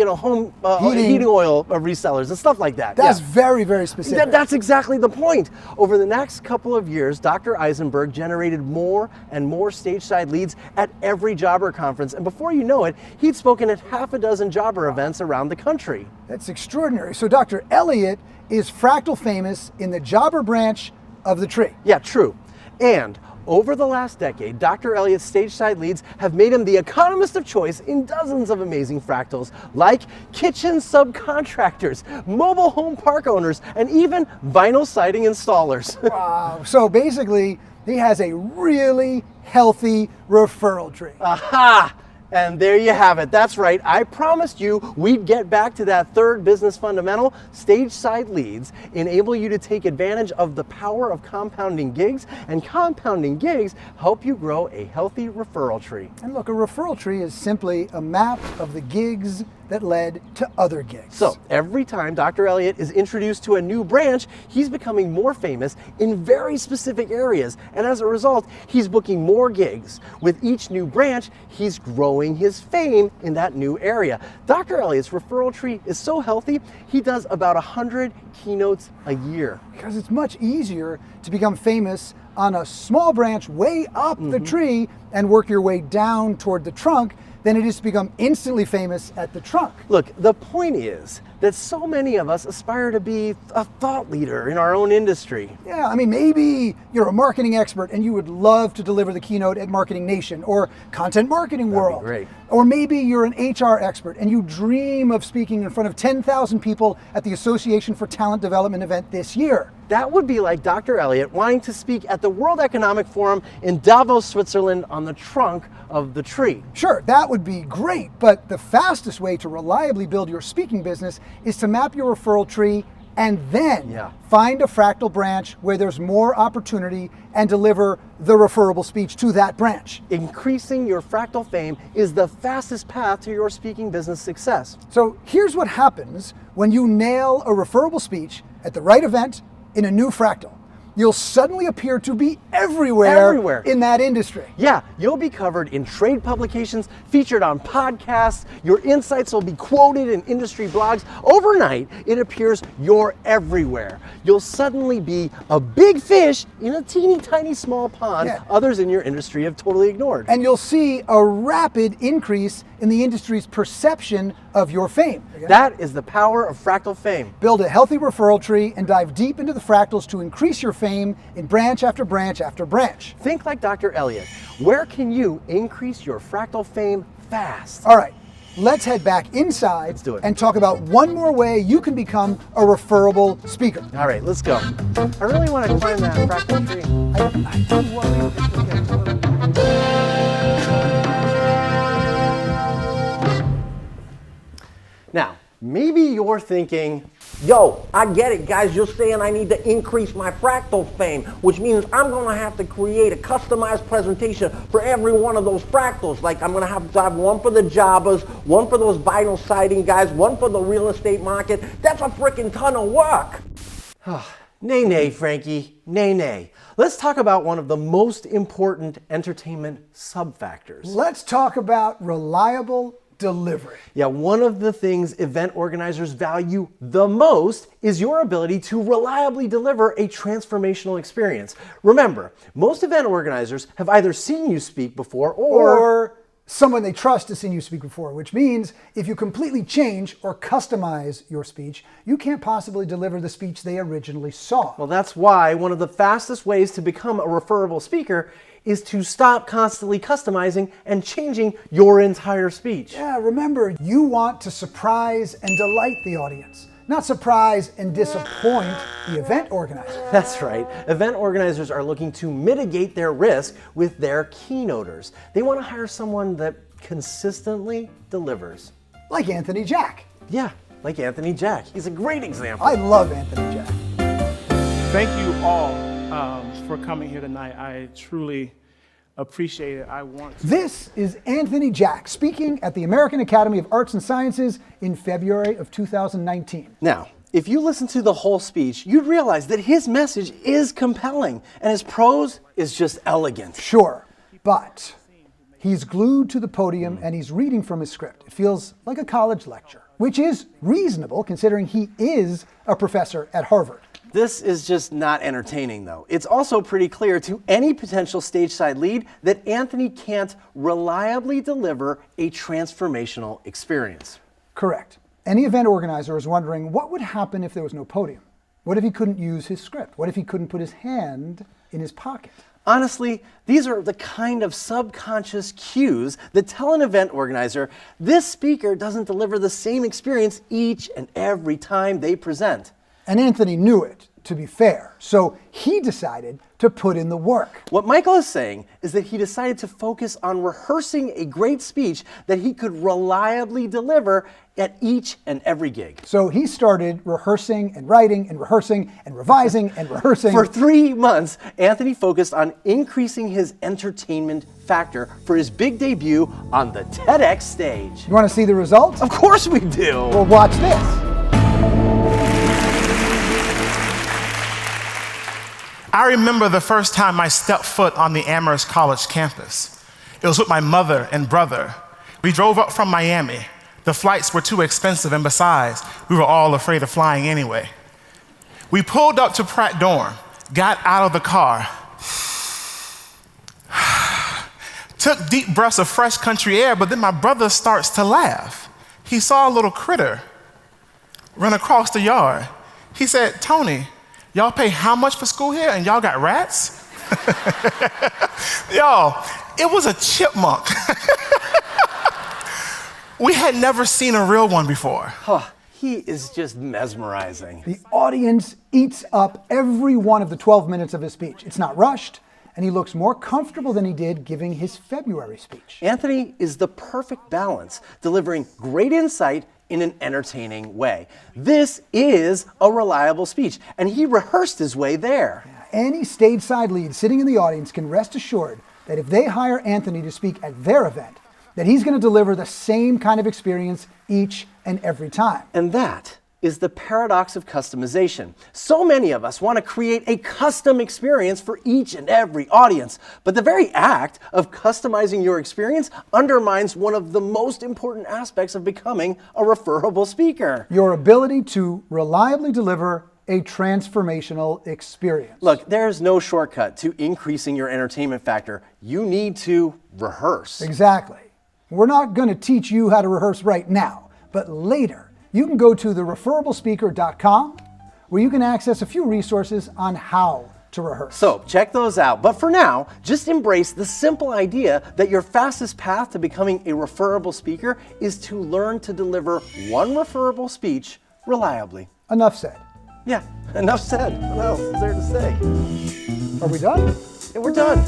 Speaker 1: oil resellers and stuff like that.
Speaker 2: That's
Speaker 1: Yeah.
Speaker 2: very, very specific.
Speaker 1: That's exactly the point. Over the next couple of years, Dr. Eisenberg generated more and more stage-side leads at every jobber conference. And before you know it, he'd spoken at half a dozen jobber events around the country.
Speaker 2: That's extraordinary. So Dr. Elliott is fractal famous in the jobber branch of the tree.
Speaker 1: Yeah, true. And over the last decade, Dr. Elliott's stage-side leads have made him the economist of choice in dozens of amazing fractals, like kitchen subcontractors, mobile home park owners, and even vinyl siding installers.
Speaker 2: Wow. So basically, he has a really healthy referral tree.
Speaker 1: Aha! And there you have it. That's right. I promised you we'd get back to that third business fundamental. Stage-side leads enable you to take advantage of the power of compounding gigs, and compounding gigs help you grow a healthy referral tree.
Speaker 2: And look, a referral tree is simply a map of the gigs that led to other gigs.
Speaker 1: So every time Dr. Elliott is introduced to a new branch, he's becoming more famous in very specific areas. And as a result, he's booking more gigs. With each new branch, he's growing his fame in that new area. Dr. Elliott's referral tree is so healthy, he does about 100 keynotes a year.
Speaker 2: Because it's much easier to become famous on a small branch way up the tree and work your way down toward the trunk than it is to become instantly famous at the trunk.
Speaker 1: Look, the point is that so many of us aspire to be a thought leader in our own industry.
Speaker 2: Yeah, I mean, maybe you're a marketing expert and you would love to deliver the keynote at Marketing Nation or Content Marketing World.
Speaker 1: great.
Speaker 2: Or maybe you're an HR expert and you dream of speaking in front of 10,000 people at the Association for Talent Development event this year.
Speaker 1: That would be like Dr. Elliott wanting to speak at the World Economic Forum in Davos, Switzerland on the trunk of the tree.
Speaker 2: Sure, that would be great, but the fastest way to reliably build your speaking business is to map your referral tree and then find a fractal branch where there's more opportunity and deliver the referable speech to that branch.
Speaker 1: Increasing your fractal fame is the fastest path to your speaking business success.
Speaker 2: So here's what happens when you nail a referable speech at the right event in a new fractal. You'll suddenly appear to be everywhere in that industry.
Speaker 1: Yeah, you'll be covered in trade publications, featured on podcasts, your insights will be quoted in industry blogs. Overnight, it appears you're everywhere. You'll suddenly be a big fish in a teeny tiny small pond others in your industry have totally ignored.
Speaker 2: And you'll see a rapid increase in the industry's perception of your fame.
Speaker 1: That is the power of fractal fame.
Speaker 2: Build a healthy referral tree and dive deep into the fractals to increase your fame in branch after branch after branch.
Speaker 1: Think like Dr. Elliott. Where can you increase your fractal fame fast?
Speaker 2: All right, let's head back inside
Speaker 1: Let's do it.
Speaker 2: and talk about one more way you can become a referable speaker.
Speaker 1: All right, let's go. I really want to climb that fractal tree.
Speaker 2: I do worry.
Speaker 1: Now, Maybe you're thinking,
Speaker 3: Yo, I get it, guys. You're saying I need to increase my fractal fame, which means I'm going to have to create a customized presentation for every one of those fractals. Like, I'm going to have one for the jobbers, one for those vinyl siding guys, one for the real estate market. That's a freaking ton of work.
Speaker 1: nay, Frankie, nay. Let's talk about one of the most important entertainment sub-factors.
Speaker 2: Let's talk about reliable delivery.
Speaker 1: Yeah, one of the things event organizers value the most is your ability to reliably deliver a transformational experience. Remember, most event organizers have either seen you speak before
Speaker 2: Or someone they trust has seen you speak before, which means if you completely change or customize your speech, you can't possibly deliver the speech they originally saw.
Speaker 1: Well, that's why one of the fastest ways to become a referable speaker is to stop constantly customizing and changing your entire speech.
Speaker 2: Yeah, remember, you want to surprise and delight the audience, not surprise and disappoint the event organizer.
Speaker 1: That's right. Event organizers are looking to mitigate their risk with their keynoters. They want to hire someone that consistently delivers.
Speaker 2: Like Anthony Jack.
Speaker 1: Yeah, like Anthony Jack. He's a great example.
Speaker 2: I love Anthony Jack.
Speaker 7: Thank you all for coming here tonight. I truly appreciate it.
Speaker 2: This is Anthony Jack speaking at the American Academy of Arts and Sciences in February of 2019.
Speaker 1: Now, if you listen to the whole speech, you'd realize that his message is compelling and his prose is just elegant.
Speaker 2: Sure, but he's glued to the podium and he's reading from his script. It feels like a college lecture, which is reasonable considering he is a professor at Harvard.
Speaker 1: This is just not entertaining, though. It's also pretty clear to any potential stage-side lead that Anthony can't reliably deliver a transformational experience.
Speaker 2: Correct. Any event organizer is wondering what would happen if there was no podium? What if he couldn't use his script? What if he couldn't put his hand in his pocket?
Speaker 1: Honestly, these are the kind of subconscious cues that tell an event organizer this speaker doesn't deliver the same experience each and every time they present.
Speaker 2: And Anthony knew it, to be fair, so he decided to put in the work.
Speaker 1: What Michael is saying is that he decided to focus on rehearsing a great speech that he could reliably deliver at each and every gig.
Speaker 2: So he started rehearsing and writing and rehearsing and revising and rehearsing.
Speaker 1: For 3 months, Anthony focused on increasing his entertainment factor for his big debut on the TEDx stage.
Speaker 2: You want to see the results?
Speaker 1: Of course we do!
Speaker 2: Well, watch this.
Speaker 8: I remember the first time I stepped foot on the Amherst College campus. It was with my mother and brother. We drove up from Miami. The flights were too expensive, and besides, we were all afraid of flying anyway. We pulled up to Pratt Dorm, got out of the car, took deep breaths of fresh country air, but then my brother starts to laugh. He saw a little critter run across the yard. He said, "Tony, y'all pay how much for school here and y'all got rats?" Y'all, it was a chipmunk. We had never seen a real one before.
Speaker 1: He is just mesmerizing.
Speaker 2: The audience eats up every one of the 12 minutes of his speech. It's not rushed, and he looks more comfortable than he did giving his February speech.
Speaker 1: Anthony is the perfect balance, delivering great insight in an entertaining way. This is a reliable speech, and he rehearsed his way there.
Speaker 2: Any stage-side lead sitting in the audience can rest assured that if they hire Anthony to speak at their event, that he's going to deliver the same kind of experience each and every time.
Speaker 1: And that is the paradox of customization. So many of us want to create a custom experience for each and every audience, but the very act of customizing your experience undermines one of the most important aspects of becoming a referable speaker.
Speaker 2: Your ability to reliably deliver a transformational experience.
Speaker 1: Look, there's no shortcut to increasing your entertainment factor. You need to rehearse.
Speaker 2: Exactly. We're not going to teach you how to rehearse right now, but later you can go to thereferrablespeaker.com where you can access a few resources on how to rehearse.
Speaker 1: So check those out. But for now, just embrace the simple idea that your fastest path to becoming a referable speaker is to learn to deliver one referable speech reliably.
Speaker 2: Enough said.
Speaker 1: Yeah, enough said. What else is there to say?
Speaker 2: Are we done?
Speaker 1: Yeah, we're done.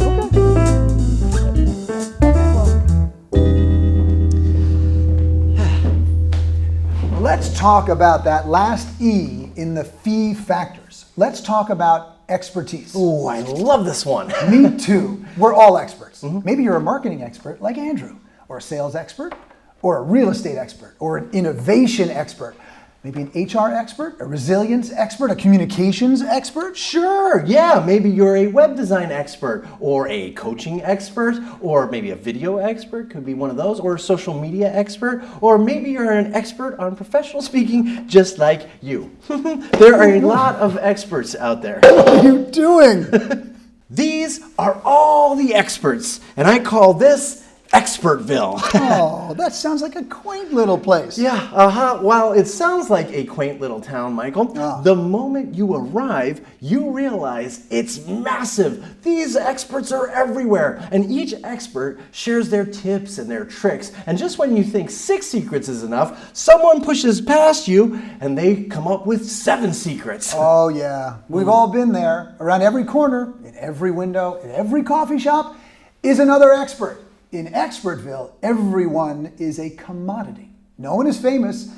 Speaker 2: Let's talk about that last E in the fee factors. Let's talk about expertise.
Speaker 1: Ooh, I love this one.
Speaker 2: Me too. We're all experts. Maybe you're a marketing expert like Andrew, or a sales expert, or a real estate expert, or an innovation expert. Maybe an HR expert, a resilience expert, a communications expert?
Speaker 1: Sure, yeah, maybe you're a web design expert, or a coaching expert, or maybe a video expert, could be one of those, or a social media expert, or maybe you're an expert on professional speaking just like you. There are a lot of experts out there.
Speaker 2: What are you doing?
Speaker 1: These are all the experts, and I call this Expertville.
Speaker 2: Oh, that sounds like a quaint little place.
Speaker 1: Yeah, Well, it sounds like a quaint little town, Michael.
Speaker 2: Ah.
Speaker 1: The moment you arrive, you realize it's massive. These experts are everywhere, and each expert shares their tips and their tricks. And just when you think 6 secrets is enough, someone pushes past you and they come up with 7 secrets.
Speaker 2: Oh, yeah. We've all been there. Around every corner, in every window, in every coffee shop is another expert. In Expertville, everyone is a commodity. No one is famous,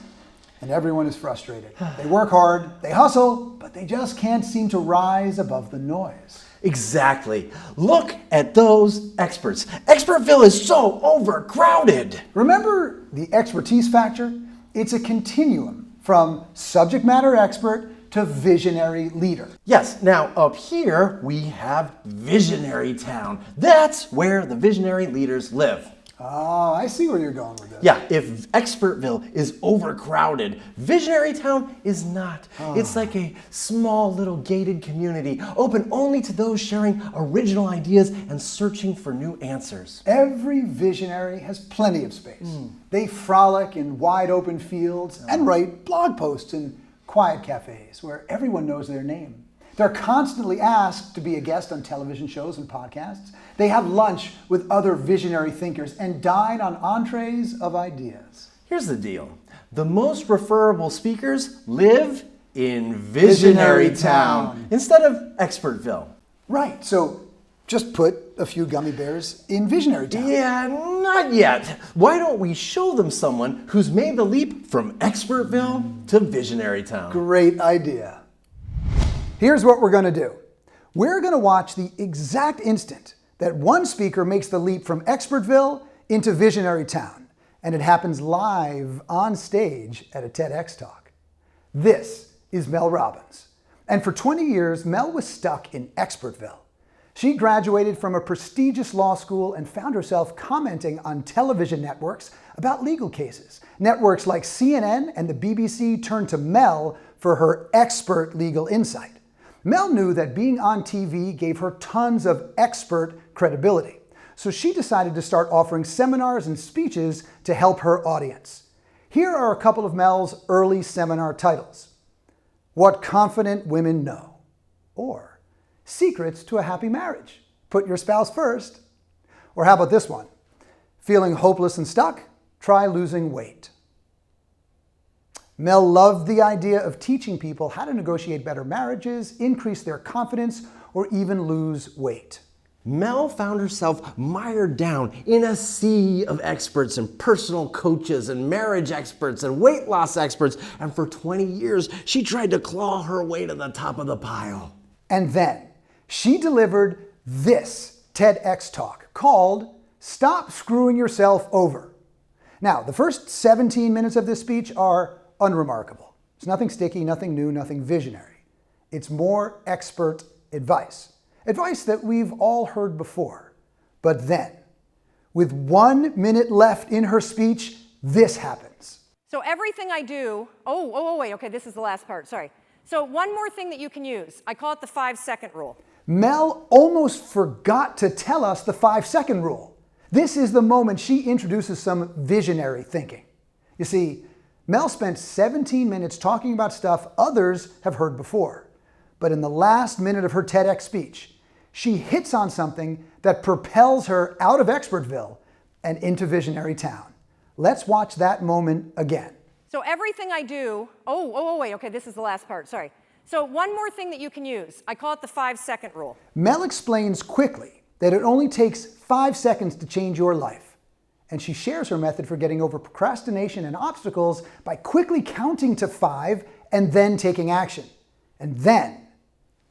Speaker 2: and everyone is frustrated. They work hard, they hustle, but they just can't seem to rise above the noise.
Speaker 1: Exactly. Look at those experts. Expertville is so overcrowded.
Speaker 2: Remember the expertise factor? It's a continuum from subject matter expert to visionary leader.
Speaker 1: Yes, now up here we have Visionary Town. That's where the visionary leaders live.
Speaker 2: Oh, I see where you're going with this.
Speaker 1: Yeah, if Expertville is overcrowded, Visionary Town is not. It's like a small little gated community, open only to those sharing original ideas and searching for new answers.
Speaker 2: Every visionary has plenty of space. They frolic in wide open fields and write blog posts in quiet cafes where everyone knows their name. They're constantly asked to be a guest on television shows and podcasts. They have lunch with other visionary thinkers and dine on entrees of ideas.
Speaker 1: Here's the deal. The most referable speakers live in Visionary Town instead of Expertville.
Speaker 2: Right, so just put a few gummy bears in Visionary Town.
Speaker 1: Yeah, not yet. Why don't we show them someone who's made the leap from Expertville to Visionary Town?
Speaker 2: Great idea. Here's what we're going to do. We're going to watch the exact instant that one speaker makes the leap from Expertville into Visionary Town, and it happens live on stage at a TEDx talk. This is Mel Robbins, and for 20 years, Mel was stuck in Expertville. She graduated from a prestigious law school and found herself commenting on television networks about legal cases. Networks like CNN and the BBC turned to Mel for her expert legal insight. Mel knew that being on TV gave her tons of expert credibility, so she decided to start offering seminars and speeches to help her audience. Here are a couple of Mel's early seminar titles: What Confident Women Know, or Secrets to a Happy Marriage. Put your spouse first. Or how about this one? Feeling hopeless and stuck? Try losing weight. Mel loved the idea of teaching people how to negotiate better marriages, increase their confidence, or even lose weight.
Speaker 1: Mel found herself mired down in a sea of experts and personal coaches and marriage experts and weight loss experts, and for 20 years she tried to claw her way to the top of the pile.
Speaker 2: And then she delivered this TEDx talk called Stop Screwing Yourself Over. Now, the first 17 minutes of this speech are unremarkable. It's nothing sticky, nothing new, nothing visionary. It's more expert advice. Advice that we've all heard before. But then, with 1 minute left in her speech, this happens.
Speaker 9: So everything I do, wait, okay, this is the last part, sorry. So one more thing that you can use. I call it the 5-second rule.
Speaker 2: Mel almost forgot to tell us the 5-second rule. This is the moment she introduces some visionary thinking. You see, Mel spent 17 minutes talking about stuff others have heard before. But in the last minute of her TEDx speech, she hits on something that propels her out of Expertville and into Visionary Town. Let's watch that moment again.
Speaker 9: So everything I do, wait, okay, this is the last part, sorry. So one more thing that you can use. I call it the 5-second rule.
Speaker 2: Mel explains quickly that it only takes 5 seconds to change your life. And she shares her method for getting over procrastination and obstacles by quickly counting to 5 and then taking action. And then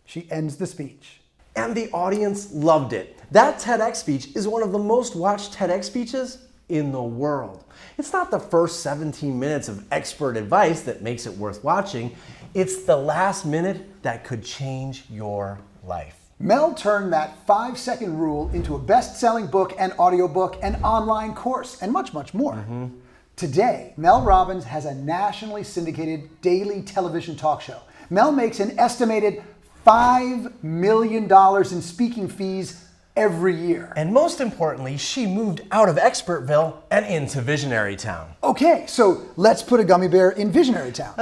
Speaker 2: she ends the speech.
Speaker 1: And the audience loved it. That TEDx speech is one of the most watched TEDx speeches in the world. It's not the first 17 minutes of expert advice that makes it worth watching. It's the last minute that could change your life.
Speaker 2: Mel turned that 5-second rule into a best-selling book and audiobook and online course and much, much more. Today, Mel Robbins has a nationally syndicated daily television talk show. Mel makes an estimated $5 million in speaking fees every year.
Speaker 1: And most importantly, she moved out of Expertville and into Visionary Town.
Speaker 2: Okay, so let's put a gummy bear in Visionary Town.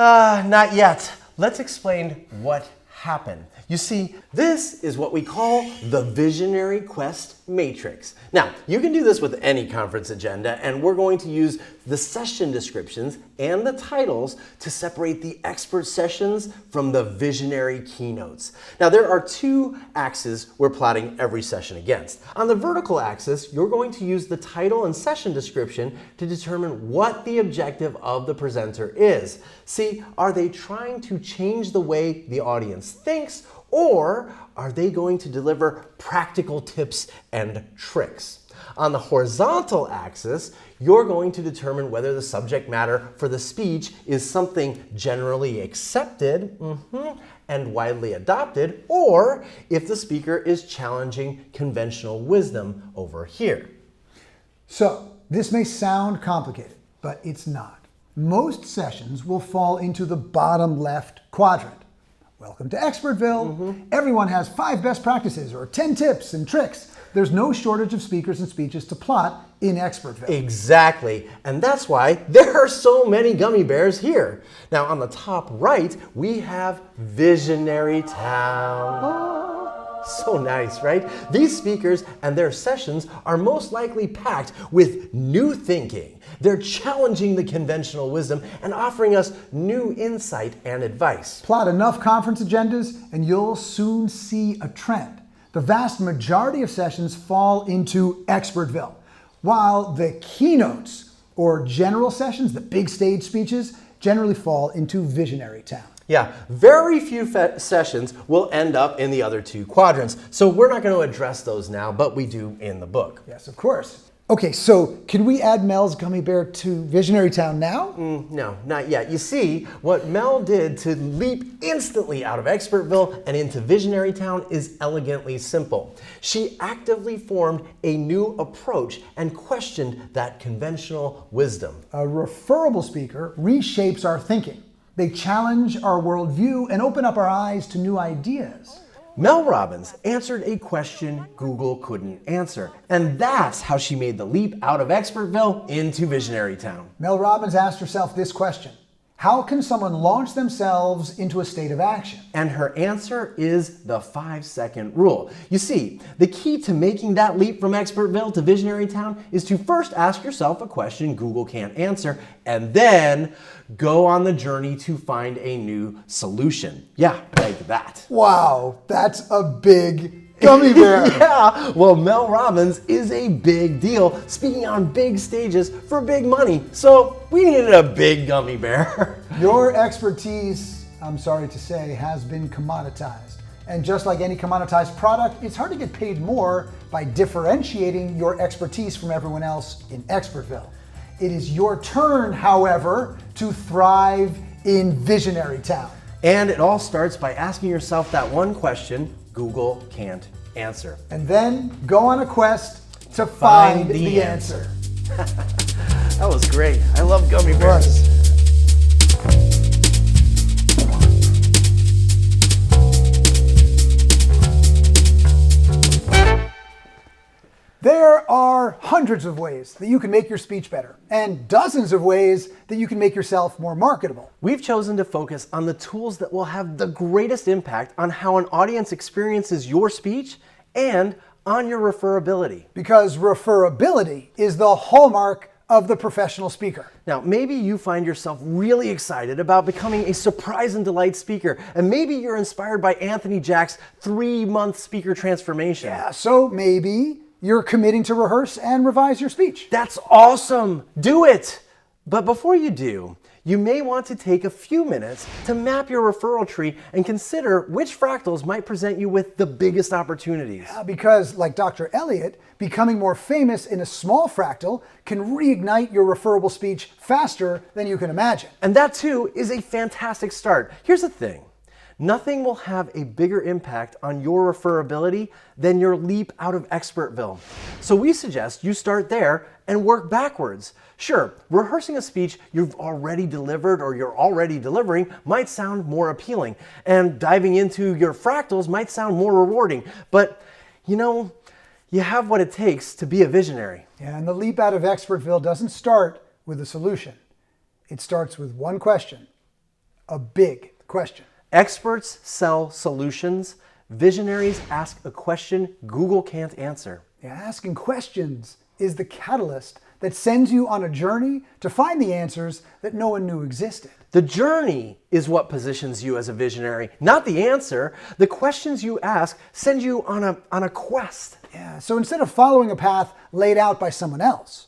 Speaker 1: Not yet. Let's explain what happened. You see, this is what we call the Visionary Quest Matrix. Now, you can do this with any conference agenda, and we're going to use the session descriptions and the titles to separate the expert sessions from the visionary keynotes. Now, there are 2 axes we're plotting every session against. On the vertical axis, you're going to use the title and session description to determine what the objective of the presenter is. See, are they trying to change the way the audience thinks, or are they going to deliver practical tips and tricks? On the horizontal axis, you're going to determine whether the subject matter for the speech is something generally accepted and widely adopted, or if the speaker is challenging conventional wisdom over here.
Speaker 2: So, this may sound complicated, but it's not. Most sessions will fall into the bottom left quadrant. Welcome to Expertville. Everyone has 5 best practices or 10 tips and tricks. There's no shortage of speakers and speeches to plot in Expertville.
Speaker 1: Exactly. And that's why there are so many gummy bears here. Now, on the top right, we have Visionary Town. So nice, right? These speakers and their sessions are most likely packed with new thinking. They're challenging the conventional wisdom and offering us new insight and advice.
Speaker 2: Plot enough conference agendas and you'll soon see a trend. The vast majority of sessions fall into Expertville, while the keynotes or general sessions, the big stage speeches, generally fall into Visionary Town.
Speaker 1: Yeah, very few sessions will end up in the other 2 quadrants, so we're not going to address those now, but we do in the book.
Speaker 2: Yes, of course. Okay, so can we add Mel's gummy bear to Visionary Town now?
Speaker 1: No, not yet. You see, what Mel did to leap instantly out of Expertville and into Visionary Town is elegantly simple. She actively formed a new approach and questioned that conventional wisdom.
Speaker 2: A referable speaker reshapes our thinking. They challenge our worldview and open up our eyes to new ideas.
Speaker 1: Mel Robbins answered a question Google couldn't answer, and that's how she made the leap out of Expertville into Visionary Town.
Speaker 2: Mel Robbins asked herself this question: how can someone launch themselves into a state of action?
Speaker 1: And her answer is the 5-second rule. You see, the key to making that leap from Expertville to Visionary Town is to first ask yourself a question Google can't answer, and then go on the journey to find a new solution. Yeah, like that.
Speaker 2: Wow, that's a big gummy bear.
Speaker 1: Yeah, well, Mel Robbins is a big deal, speaking on big stages for big money. So we needed a big gummy bear.
Speaker 2: Your expertise, I'm sorry to say, has been commoditized. And just like any commoditized product, it's hard to get paid more by differentiating your expertise from everyone else in Expertville. It is your turn, however, to thrive in Visionary Town.
Speaker 1: And it all starts by asking yourself that one question Google can't answer.
Speaker 2: And then go on a quest to find the answer.
Speaker 1: That was great. I love gummy bears.
Speaker 2: There are hundreds of ways that you can make your speech better, and dozens of ways that you can make yourself more marketable.
Speaker 1: We've chosen to focus on the tools that will have the greatest impact on how an audience experiences your speech and on your referability.
Speaker 2: Because referability is the hallmark of the professional speaker.
Speaker 1: Now, maybe you find yourself really excited about becoming a surprise and delight speaker, and maybe you're inspired by Anthony Jack's 3-month speaker transformation.
Speaker 2: Yeah, so maybe you're committing to rehearse and revise your speech.
Speaker 1: That's awesome. Do it. But before you do, you may want to take a few minutes to map your referral tree and consider which fractals might present you with the biggest opportunities.
Speaker 2: Because, like Dr. Elliott, becoming more famous in a small fractal can reignite your referable speech faster than you can imagine.
Speaker 1: And that too is a fantastic start. Here's the thing. Nothing will have a bigger impact on your referability than your leap out of Expertville. So we suggest you start there and work backwards. Sure, rehearsing a speech you've already delivered or you're already delivering might sound more appealing, and diving into your fractals might sound more rewarding, but you have what it takes to be a visionary.
Speaker 2: Yeah, and the leap out of Expertville doesn't start with a solution. It starts with one question, a big question.
Speaker 1: Experts sell solutions. Visionaries ask a question Google can't answer.
Speaker 2: Yeah, asking questions is the catalyst that sends you on a journey to find the answers that no one knew existed.
Speaker 1: The journey is what positions you as a visionary, not the answer. The questions you ask send you on a quest.
Speaker 2: Yeah, so instead of following a path laid out by someone else,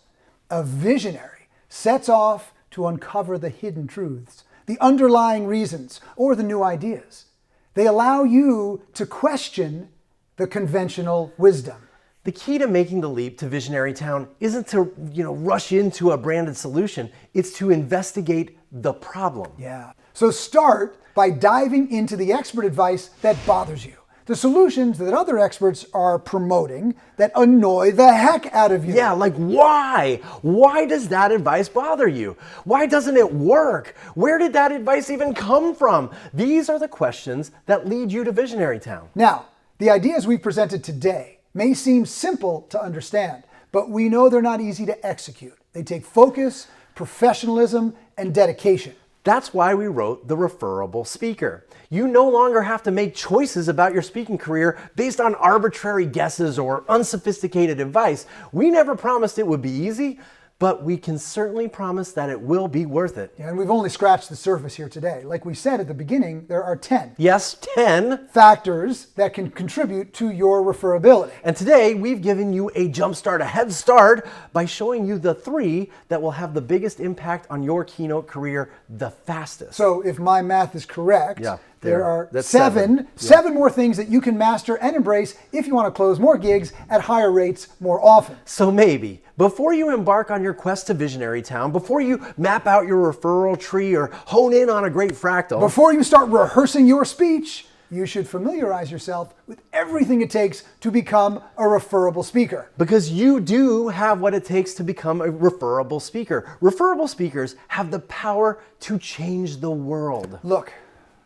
Speaker 2: a visionary sets off to uncover the hidden truths, the underlying reasons, or the new ideas. They allow you to question the conventional wisdom.
Speaker 1: The key to making the leap to Visionary Town isn't to, rush into a branded solution. It's to investigate the problem.
Speaker 2: Yeah. So start by diving into the expert advice that bothers you. The solutions that other experts are promoting that annoy the heck out of you.
Speaker 1: Yeah, like why? Why does that advice bother you? Why doesn't it work? Where did that advice even come from? These are the questions that lead you to Visionary Town.
Speaker 2: Now, the ideas we presented today may seem simple to understand, but we know they're not easy to execute. They take focus, professionalism, and dedication.
Speaker 1: That's why we wrote The Referable Speaker. You no longer have to make choices about your speaking career based on arbitrary guesses or unsophisticated advice. We never promised it would be easy, but we can certainly promise that it will be worth it.
Speaker 2: And we've only scratched the surface here today. Like we said at the beginning, there are 10.
Speaker 1: Yes, 10
Speaker 2: factors that can contribute to your referability.
Speaker 1: And today we've given you a jumpstart, a head start, by showing you the 3 that will have the biggest impact on your keynote career the fastest.
Speaker 2: So if my math is correct, there are
Speaker 1: that's
Speaker 2: seven more things that you can master and embrace if you want to close more gigs at higher rates more often.
Speaker 1: So maybe, before you embark on your quest to Visionary Town, before you map out your referral tree or hone in on a great fractal,
Speaker 2: before you start rehearsing your speech, you should familiarize yourself with everything it takes to become a referable speaker.
Speaker 1: Because you do have what it takes to become a referable speaker. Referable speakers have the power to change the world.
Speaker 2: Look,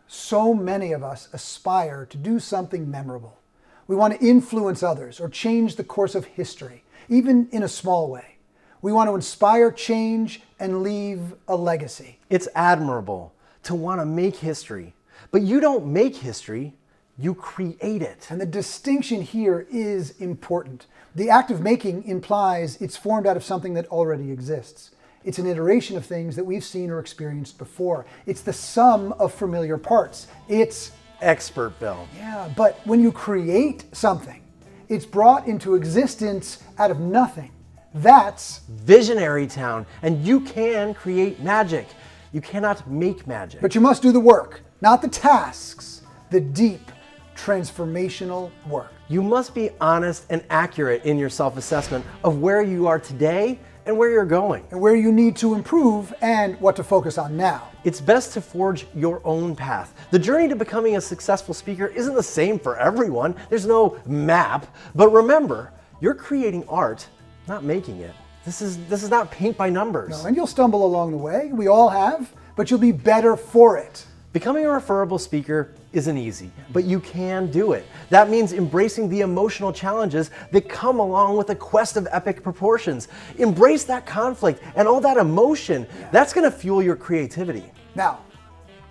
Speaker 2: so many of us aspire to do something memorable. We want to influence others or change the course of history, even in a small way. We want to inspire change and leave a legacy.
Speaker 1: It's admirable to want to make history, but you don't make history, you create it.
Speaker 2: And the distinction here is important. The act of making implies it's formed out of something that already exists. It's an iteration of things that we've seen or experienced before. It's the sum of familiar parts. It's
Speaker 1: Expertville.
Speaker 2: Yeah, but when you create something, it's brought into existence out of nothing. That's
Speaker 1: Visionary Town, and you can create magic. You cannot make magic.
Speaker 2: But you must do the work, not the tasks, the deep, transformational work.
Speaker 1: You must be honest and accurate in your self-assessment of where you are today and where you're going.
Speaker 2: And where you need to improve and what to focus on now.
Speaker 1: It's best to forge your own path. The journey to becoming a successful speaker isn't the same for everyone. There's no map. But remember, you're creating art, not making it. This is not paint by numbers.
Speaker 2: No, and you'll stumble along the way. We all have, but you'll be better for it.
Speaker 1: Becoming a referable speaker isn't easy, but you can do it. That means embracing the emotional challenges that come along with a quest of epic proportions. Embrace that conflict and all that emotion. That's going to fuel your creativity.
Speaker 2: Now,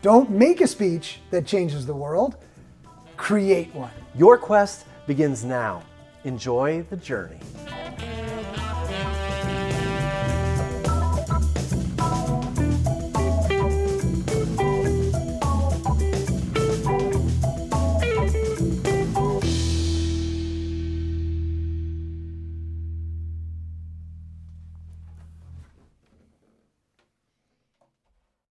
Speaker 2: don't make a speech that changes the world. Create one.
Speaker 1: Your quest begins now. Enjoy the journey.